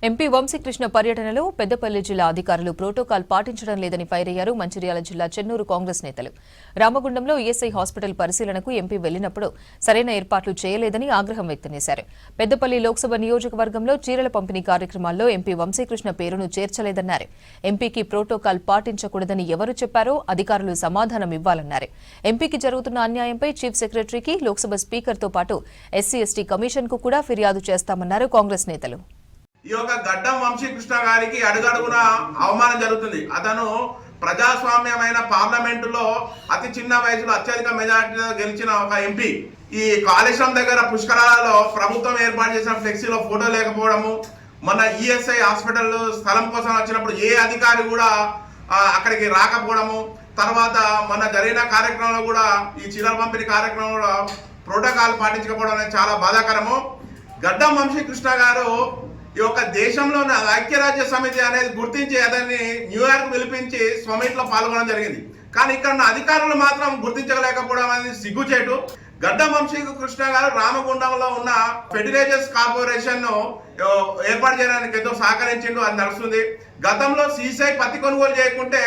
MP Vamsikrishna పర్యటనలో పెద్దపల్లి జిల్లా అధికారులు ప్రోటోకాల్ పాటించడం లేదని ఫైర్ అయ్యారు మంచిర్యాల జిల్లా చెన్నూరు కాంగ్రెస్ నేతలు. రామగుండంలో ఈఎస్ఐ హాస్పిటల్ పరిశీలనకు ఎంపీ వెళ్లినప్పుడు సరైన ఏర్పాట్లు చేయలేదని ఆగ్రహం వ్యక్తం చేశారు. పెద్దపల్లి లోక్సభ నియోజకవర్గంలో చీరల పంపిణీ కార్యక్రమాల్లో ఎంపీ వంశీకృష్ణ పేరును చేర్చలేదన్నారు. ఎంపీకి ప్రోటోకాల్ పాటించకూడదని ఎవరు చెప్పారో అధికారులు సమాధానం ఇవ్వాలన్నారు. ఎంపీకి జరుగుతున్న అన్యాయంపై చీఫ్ సెక్రటరీకి, లోక్సభ స్పీకర్తో పాటు ఎస్సీ/ఎస్టీ కమిషన్కు కూడా ఫిర్యాదు చేస్తామన్నారు కాంగ్రెస్ నేతలు. ఈ యొక్క గడ్డం వంశీకృష్ణ గారికి అడుగడుగున అవమానం జరుగుతుంది. అతను ప్రజాస్వామ్యమైన పార్లమెంటులో అతి చిన్న వయసులో అత్యధిక మెజార్టీతో గెలిచిన ఒక ఎంపీ. ఈ కాళేశ్వరం దగ్గర పుష్కరాలలో ప్రభుత్వం ఏర్పాటు చేసిన ఫ్లెక్సీలో ఫోటో లేకపోవడము, మన ఈఎస్ఐ హాస్పిటల్ స్థలం కోసం వచ్చినప్పుడు ఏ అధికారి కూడా అక్కడికి రాకపోవడము, తర్వాత మన జరిగిన కార్యక్రమంలో కూడా ఈ చీరల పంపిణీ కార్యక్రమంలో ప్రోటోకాల్ పాటించకపోవడం అనేది చాలా బాధాకరము. గడ్డం వంశీకృష్ణ గారు ఈ యొక్క దేశంలో ఐక్యరాజ్య సమితి అనేది గుర్తించి అతన్ని న్యూయార్క్ పిలిపించి స్వమిట్లో పాల్గొనడం జరిగింది. కానీ ఇక్కడ ఉన్న అధికారులు మాత్రం గుర్తించలేకపోవడం అనేది సిగ్గుచేటు. గడ్డం వంశీకృష్ణ గారు రామగుండంలో ఉన్న ఫెర్టిలైజర్స్ కార్పొరేషన్ ను ఏర్పాటు చేయడానికి ఎంతో సహకరించిండు, అది నడుస్తుంది. గతంలో సీసీఐ పత్తి కొనుగోలు చేయకుంటే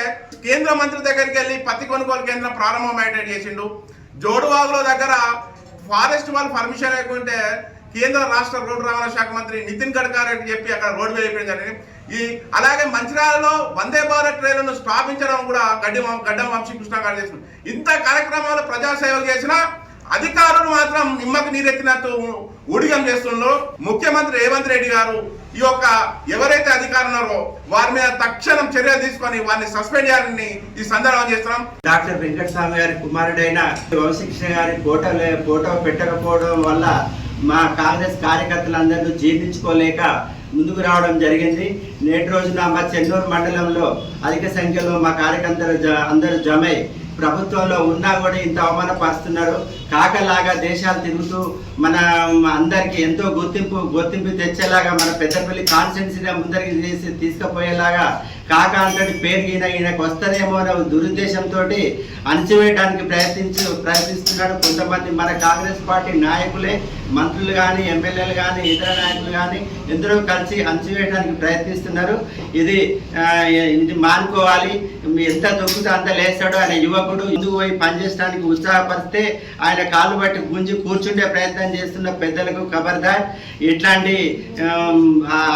కేంద్ర మంత్రి దగ్గరికి వెళ్ళి పత్తి కొనుగోలు కేంద్రం ప్రారంభం చేసిండు. జోడువాగులో దగ్గర ఫారెస్ట్ వాళ్ళు పర్మిషన్ లేకుంటే కేంద్ర రాష్ట్ర రోడ్డు రవాణా శాఖ మంత్రి నితిన్ గడ్కరీకి చెప్పి అక్కడ రోడ్డు వేయడం జరిగింది. అలాగే మంచిర్యాలలో వందే భారత్ ట్రైన్లను స్థాపించడం కూడా గడ్డం వంశీకృష్ణ గారు చేసింది. ఇంత కార్యక్రమాలు ప్రజాసేవలు చేసిన అధికారులు మాత్రం నిమ్మకు నీరెత్తినట్టు ఊడిగం చేస్తున్నారు. ముఖ్యమంత్రి రేవంత్ రెడ్డి గారు ఈ యొక్క ఎవరైతే అధికారులు ఉన్నారో వారి మీద తక్షణం చర్యలు తీసుకొని వారిని సస్పెండ్ చేయాలని ఈ సందర్భం చేస్తున్నాం. డాక్టర్ వెంకటస్వామి గారి కుమారుడైన వంశీకృష్ణ గారి ఫోటో పెట్టకపోవడం వల్ల మా కాంగ్రెస్ కార్యకర్తలందరూ జీర్ణించుకోలేక ముందుకు రావడం జరిగింది. నేటి రోజున మా చెన్నూరు మండలంలో అధిక సంఖ్యలో మా కార్యకర్తలు అందరూ జమై ప్రభుత్వంలో ఉన్నా కూడా ఇంత అవమానపరుస్తున్నారు. కాకలాగా దేశాలు తిరుగుతూ మన అందరికి ఎంతో గుర్తింపు తెచ్చేలాగా మన పెద్దపల్లి కాన్స్టిట్యున్సీగా ముందరికి తీసుకుపోయేలాగా కాక అంతటి పేరు ఈయనకు వస్తదేమో అనే దురుద్దేశంతో అణచివేయడానికి ప్రయత్నిస్తున్నాడు. కొంతమంది మన కాంగ్రెస్ పార్టీ నాయకులే, మంత్రులు కానీ, ఎమ్మెల్యేలు కానీ, ఇతర నాయకులు కానీ ఎందరో కలిసి అణచివేయడానికి ప్రయత్నిస్తున్నారు. ఇది మానుకోవాలి. ఎంత దొక్కుతే అంత లేస్తాడు. ఆయన యువకుడు ఇందుకు పోయి పనిచేయడానికి ఉత్సాహపరిస్తే ఆయన కాళ్ళు బట్టి గుంజి కూర్చుండే ప్రయత్నం చేస్తున్న పెద్దలకు ఖబర్దార్. ఇట్లాంటి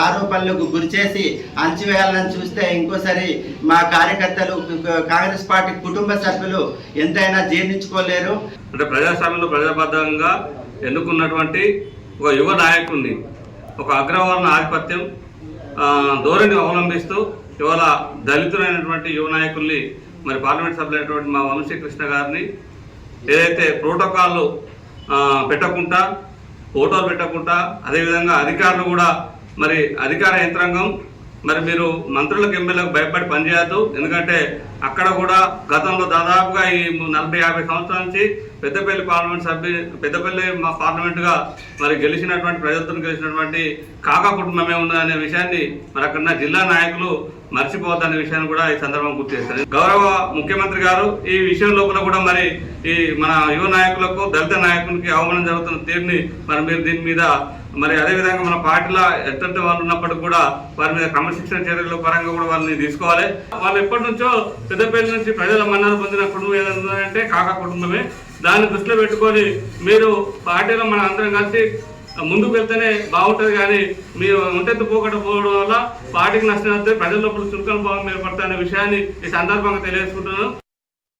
ఆరోపణలకు గురిచేసి అణచివేయాలని చూస్తే ఇంకోసారి మా కార్యకర్తలు, కాంగ్రెస్ పార్టీ కుటుంబ సభ్యులు ఎంతైనా జీర్ణించుకోలేరు. అంటే ప్రజాస్వామ్యంలో ప్రజాబద్ధంగా ఎన్నుకున్నటువంటి ఒక యువ నాయకుడిని ఒక అగ్రవర్ణ ఆధిపత్యం ధోరణి అవలంబిస్తూ ఇవాళ దళితులైనటువంటి యువ నాయకుల్ని మరి పార్లమెంట్ సభ్యులైనటువంటి మా వంశీకృష్ణ గారిని ఏదైతే ప్రోటోకాల్ పెట్టకుండా, ఫోటోలు పెట్టకుండా, అదేవిధంగా అధికారులు కూడా మరి అధికార యంత్రాంగం మరి మీరు మంత్రులకు, ఎమ్మెల్యేలకు భయపడి పనిచేయద్దు. ఎందుకంటే అక్కడ కూడా గతంలో దాదాపుగా ఈ 40-50 సంవత్సరాల నుంచి పెద్దపల్లి మా పార్లమెంటుగా మరి ప్రజలతో గెలిచినటువంటి కాకా కుటుంబమే ఉన్నదనే విషయాన్ని మరి అక్కడ జిల్లా నాయకులు మర్చిపోవద్దనే విషయాన్ని కూడా ఈ సందర్భం గుర్తు చేస్తారు. గౌరవ ముఖ్యమంత్రి గారు ఈ విషయం లోపల కూడా మరి ఈ మన యువ నాయకులకు, దళిత నాయకులకి అవమానం జరుగుతున్న తీరుని మరి మీరు దీని మీద మరి అదేవిధంగా మన పార్టీలో ఎత్తటి వాళ్ళు ఉన్నప్పటికీ కూడా వారి మీద క్రమశిక్షణ చర్యల పరంగా కూడా వాళ్ళని తీసుకోవాలి. వాళ్ళు ఎప్పటి నుంచో పెద్దపల్లి నుంచి ప్రజల మన్నన పొందిన కుటుంబం ఏదంటే కాకా కుటుంబమే. దాన్ని దృష్టిలో పెట్టుకొని మీరు పార్టీలో మన అందరం కలిసి ముందుకు వెళ్తేనే బాగుంటుంది. కానీ మీరు ఒంటెత్తు పోవడం వల్ల పార్టీకి నష్టం వస్తే ప్రజల లోపల చురుకల భావం ఏర్పడతాయనే విషయాన్ని ఈ సందర్భంగా తెలియజేసుకుంటున్నాను.